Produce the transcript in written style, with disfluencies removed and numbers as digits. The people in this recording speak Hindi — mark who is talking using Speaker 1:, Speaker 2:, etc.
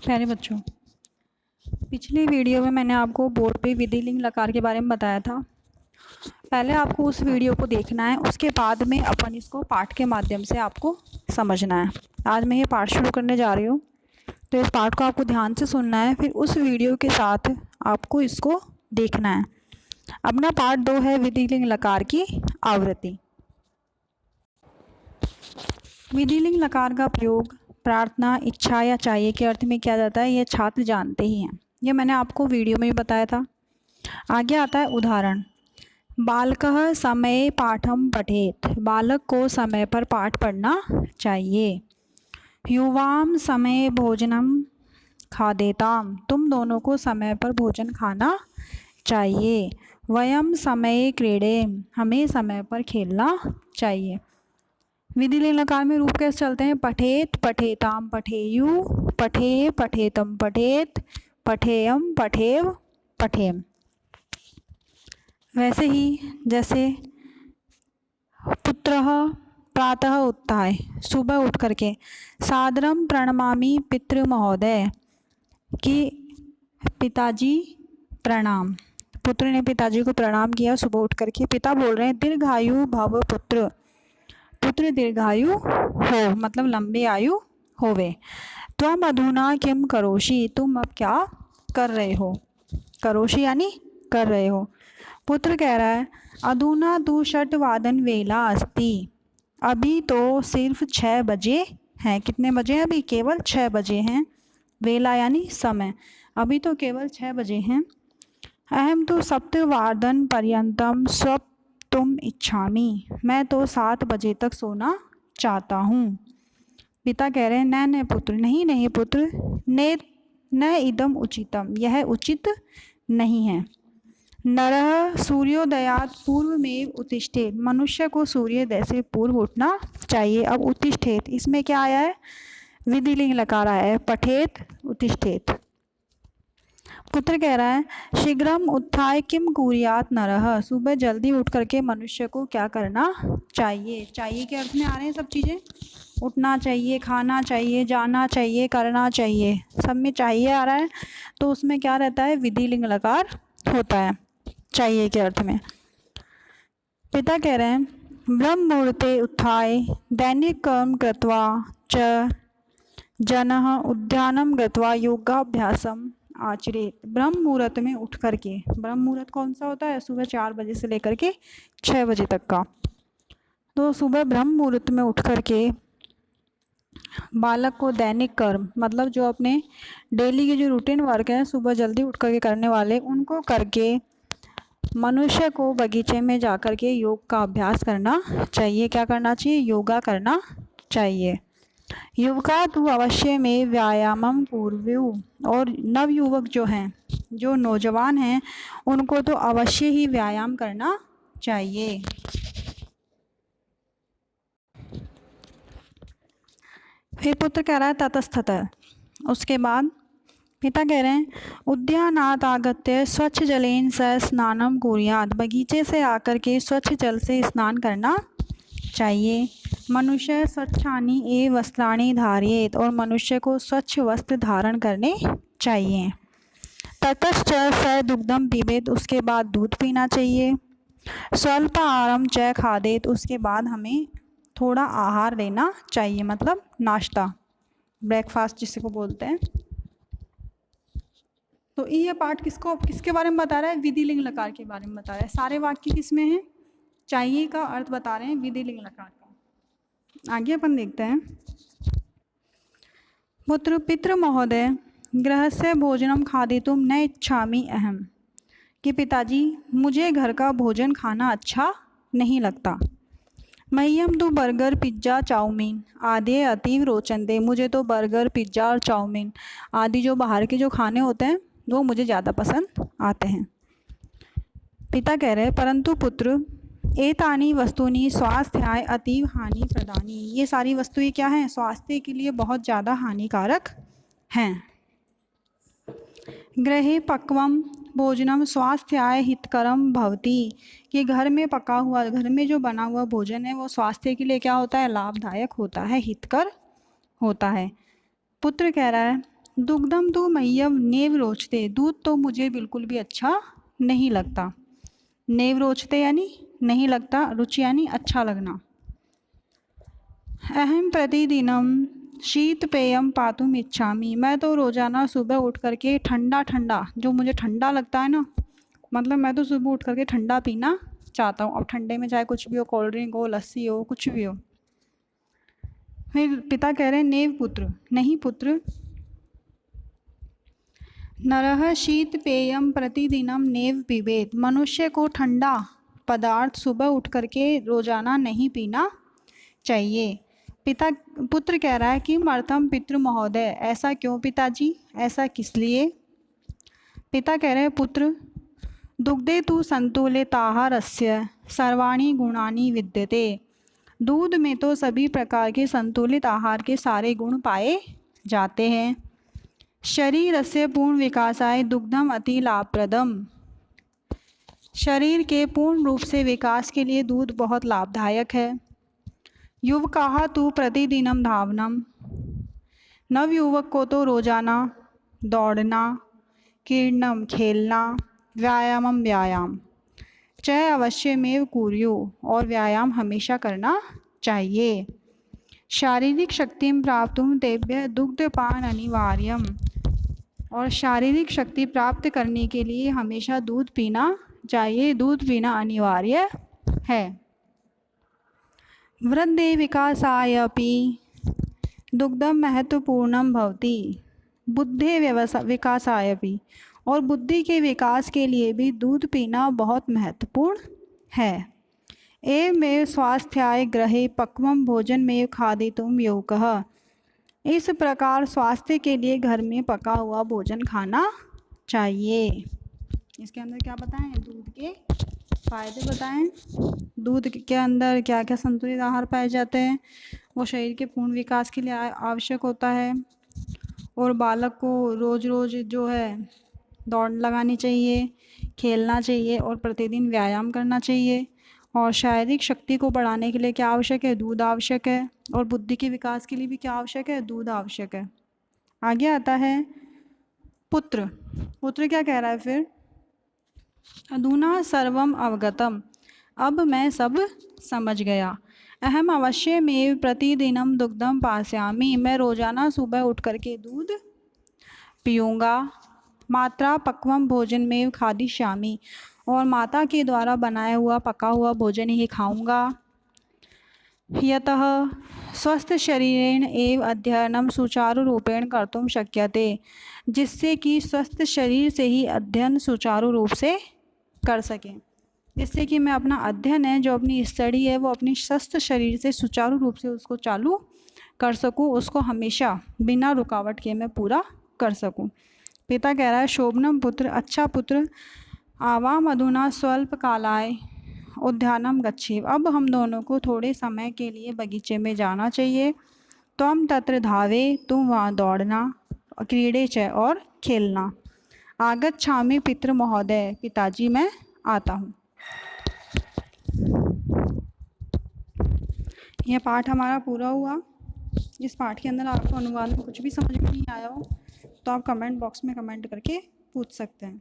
Speaker 1: प्यारे बच्चों, पिछली वीडियो में मैंने आपको बोर्ड पे विधि लिंग लकार के बारे में बताया था। पहले आपको उस वीडियो को देखना है, उसके बाद में अपन इसको पाठ के माध्यम से आपको समझना है। आज मैं ये पाठ शुरू करने जा रही हूँ, तो इस पाठ को आपको ध्यान से सुनना है, फिर उस वीडियो के साथ आपको इसको देखना है। अपना पाठ 2 है विधि लिंग लकार की आवृत्ति। विधि लिंग लकार का प्रयोग प्रार्थना, इच्छा या चाहिए के अर्थ में किया जाता है। ये छात्र जानते ही हैं, ये मैंने आपको वीडियो में भी बताया था। आगे आता है उदाहरण। बालकः समये पाठम पठेत, बालक को समय पर पाठ पढ़ना चाहिए। युवाम समये भोजनम खादेताम, तुम दोनों को समय पर भोजन खाना चाहिए। वयम समये क्रीडेम, हमें समय पर खेलना चाहिए। विधि लिंग लकार में रूप कैसे चलते हैं? पठेत, पठेताम, पठेयु, पठे, पठेतम, पठेत, पठेयम, पठेव, पठेम। वैसे ही जैसे पुत्रः प्रातः उत्थाय, सुबह उठ करके सादरम प्रणमामि पितृ महोदय, कि पिताजी प्रणाम। पुत्र ने पिताजी को प्रणाम किया सुबह उठ करके। पिता बोल रहे हैं दीर्घायु भव पुत्र, पुत्र दीर्घायु हो, मतलब लंबी आयु होवे। त्वम अधुना किम करोषि, तुम अब क्या कर रहे हो? करोषि यानी कर रहे हो। पुत्र कह रहा है अधुना तु षट्वादन वेला अस्ति, अभी तो सिर्फ 6 बजे हैं। कितने बजे हैं? अभी केवल 6 बजे हैं। वेला यानी समय, अभी तो केवल 6 बजे हैं। अहम तो सप्तवादन पर्यंतम स्वप्तुम इच्छामि, मैं तो 7 बजे तक सोना चाहता हूँ। पिता कह रहे हैं न पुत्र, नहीं पुत्र, न इदम उचितम, यह उचित नहीं है। नरः सूर्योदयात पूर्वमेव उत्तिष्ठेत, मनुष्य को सूर्योदय से पूर्व उठना चाहिए। अब उत्तिष्ठेत, इसमें क्या आया है? विधि लिंग लकार आया है, पठेत, उत्तिष्ठेत। पुत्र कह रहा है शीघ्रम उत्थाय किम कुर्यात नरः, सुबह जल्दी उठ करके मनुष्य को क्या करना चाहिए? चाहिए के अर्थ में आ रहे हैं सब चीज़ें, उठना चाहिए, खाना चाहिए, जाना चाहिए, करना चाहिए, सब में चाहिए आ रहा है, तो उसमें क्या रहता है? विधि लिंग लकार होता है चाहिए के अर्थ में। पिता कह रहे हैं ब्रह्म मुहूर्ते उत्थाय दैनिक कर्म कृत्वा च जनः उद्यानम गत्वा योगाभ्यासम आचरेत, ब्रह्म मुहूर्त में उठ करके, ब्रह्म मुहूर्त कौन सा होता है? सुबह 4 बजे से लेकर के 6 बजे तक का। तो सुबह ब्रह्म मुहूर्त में उठ करके बालक को दैनिक कर्म, मतलब जो अपने डेली के जो रूटीन वर्क है सुबह जल्दी उठ करके करने वाले, उनको करके मनुष्य को बगीचे में जा कर के योग का अभ्यास करना चाहिए। क्या करना चाहिए? योगा करना चाहिए। युवका तो अवश्य में व्यायामम पूर्व्यु, और नव युवक जो हैं, जो नौजवान हैं, उनको तो अवश्य ही व्यायाम करना चाहिए। फिर पुत्र कह रहा है ततस्ततः, उसके बाद पिता कह रहे हैं उद्यानात् आगत्य स्वच्छ जलेन स स्नानम कुर्यात्, बगीचे से आकर के स्वच्छ जल से स्नान करना चाहिए। मनुष्य स्वच्छानि एव वस्त्राणि धारयेत्, और मनुष्य को स्वच्छ वस्त्र धारण करने चाहिए। ततश्च स दुग्धम पीबेत्, उसके बाद दूध पीना चाहिए। स्वल्प आहारम च खादेत्, उसके बाद हमें थोड़ा आहार लेना चाहिए, मतलब नाश्ता, ब्रेकफास्ट जिसको बोलते हैं। तो ये पाठ किसके बारे में बता रहा है? विधि लिंग लकार के बारे में बता रहा है। सारे वाक्य किसमें हैं? चाहिए का अर्थ बता रहे हैं विधि लिंग लकार का। आगे अपन देखते हैं। पुत्र पितृ महोदय गृहस्य भोजनम खादितुम न इच्छामि अहम, कि पिताजी मुझे घर का भोजन खाना अच्छा नहीं लगता। मह्यम तो बर्गर पिज्ज़ा चाउमीन आदि अतीव रोचनदे, मुझे तो बर्गर पिज्ज़ा और चाउमीन आदि जो बाहर के जो खाने होते हैं वो मुझे ज़्यादा पसंद आते हैं। पिता कह रहे हैं परंतु पुत्र एतानी वस्तुनि स्वास्थ्याय अतीव हानि प्रदानी, ये सारी वस्तुएं क्या हैं? स्वास्थ्य के लिए बहुत ज़्यादा हानिकारक हैं। गृहे पक्वम भोजनम स्वास्थ्याय हितकरम भवति, कि घर में पका हुआ, घर में जो बना हुआ भोजन है वो स्वास्थ्य के लिए क्या होता है? लाभदायक होता है, हितकर होता है। पुत्र कह रहा है दुग्धम तो मह्यम नेव रोचते, दूध तो मुझे बिल्कुल भी अच्छा नहीं लगता। नेव रोचते यानी नहीं लगता, रुचि यानी अच्छा लगना। अहम प्रतिदिनम शीत पेयम पातुम इच्छामि, मैं तो रोज़ाना सुबह उठ करके ठंडा ठंडा, जो मुझे ठंडा लगता है ना, मतलब मैं तो सुबह उठ करके ठंडा पीना चाहता हूँ। अब ठंडे में चाहे कुछ भी हो, कोल्ड ड्रिंक हो, लस्सी हो, कुछ भी हो। फिर पिता कह रहे हैं नेव पुत्र, नहीं पुत्र। नरः शीत पेयम प्रतिदिनम नेव पिबेत, मनुष्य को ठंडा पदार्थ सुबह उठ करके रोज़ाना नहीं पीना चाहिए। पुत्र कह रहा है कि मर्थम पितृ महोदय, ऐसा क्यों पिताजी, ऐसा किस लिए। पिता कह रहे हैं पुत्र, दुग्धे तु संतुलित आहारस्य सर्वाणि गुणानि विद्यते, दूध में तो सभी प्रकार के संतुलित आहार के सारे गुण पाए जाते हैं। शरीरस्य पूर्ण विकासाय दुग्धम अति लाभप्रदम, शरीर के पूर्ण रूप से विकास के लिए दूध बहुत लाभदायक है। युवकाः तु प्रतिदिनम धावनम, नवयुवक को तो रोजाना दौड़ना, क्रीडनम खेलना, व्यायामम व्यायाम च अवश्यमेव कुर्यु, और व्यायाम हमेशा करना चाहिए। शारीरिक शक्ति प्राप्तुं तेभ्यः दुग्धपान अनिवार्यम, और शारीरिक शक्ति प्राप्त करने के लिए हमेशा दूध पीना चाहिए, दूध पीना अनिवार्य है। वृद्धे विकासाय अपि दुग्धम महत्वपूर्णम भवति, बुद्धे विकासाय अपि, और बुद्धि के विकास के लिए भी दूध पीना बहुत महत्वपूर्ण है। एवमेव स्वास्थ्याय गृहे पक्वम भोजन में खादितुम योगः, इस प्रकार स्वास्थ्य के लिए घर में पका हुआ भोजन खाना चाहिए। इसके अंदर क्या बताएं, दूध के फायदे बताएं। दूध के अंदर क्या क्या संतुलित आहार पाए जाते हैं, वो शरीर के पूर्ण विकास के लिए आवश्यक होता है। और बालक को रोज़ रोज़ जो है दौड़ लगानी चाहिए, खेलना चाहिए और प्रतिदिन व्यायाम करना चाहिए। और शारीरिक शक्ति को बढ़ाने के लिए क्या आवश्यक है, दूध आवश्यक है। और बुद्धि के विकास के लिए भी क्या आवश्यक है, दूध आवश्यक है। आगे आता है पुत्र। पुत्र क्या कह रहा है फिर, अधुना सर्वम अवगतम, अब मैं सब समझ गया। अहम अवश्यमेव प्रतिदिनम दुग्धम पास्यामि, मैं रोज़ाना सुबह उठ करके दूध पीऊँगा। मात्रा पक्वम भोजन में खादिष्यामि, और माता के द्वारा बनाया हुआ पका हुआ भोजन ही खाऊंगा। यतः स्वस्थ शरीरेण एव अध्ययनम सुचारु रूपेण कर्तुम शक्यते, जिससे कि स्वस्थ शरीर से ही अध्ययन सुचारू रूप से कर सकें, जिससे कि मैं अपना अध्ययन है, जो अपनी स्टडी है, वो अपनी स्वस्थ शरीर से सुचारू रूप से उसको चालू कर सकूं, उसको हमेशा बिना रुकावट के मैं पूरा कर सकूं। पिता कह रहा है शोभनम पुत्र, अच्छा पुत्र, आवाम अधुना स्वल्प कालाय उद्यानम गच्छेव, अब हम दोनों को थोड़े समय के लिए बगीचे में जाना चाहिए। त्वम तत्र धावे, तुम वहाँ दौड़ना, क्रीडे च, और खेलना। आगच्छामि पितृ महोदय, पिताजी मैं आता हूँ। यह पाठ हमारा पूरा हुआ। इस पाठ के अंदर आपको अनुवाद में कुछ भी समझ में नहीं आया हो तो आप कमेंट बॉक्स में कमेंट करके पूछ सकते हैं।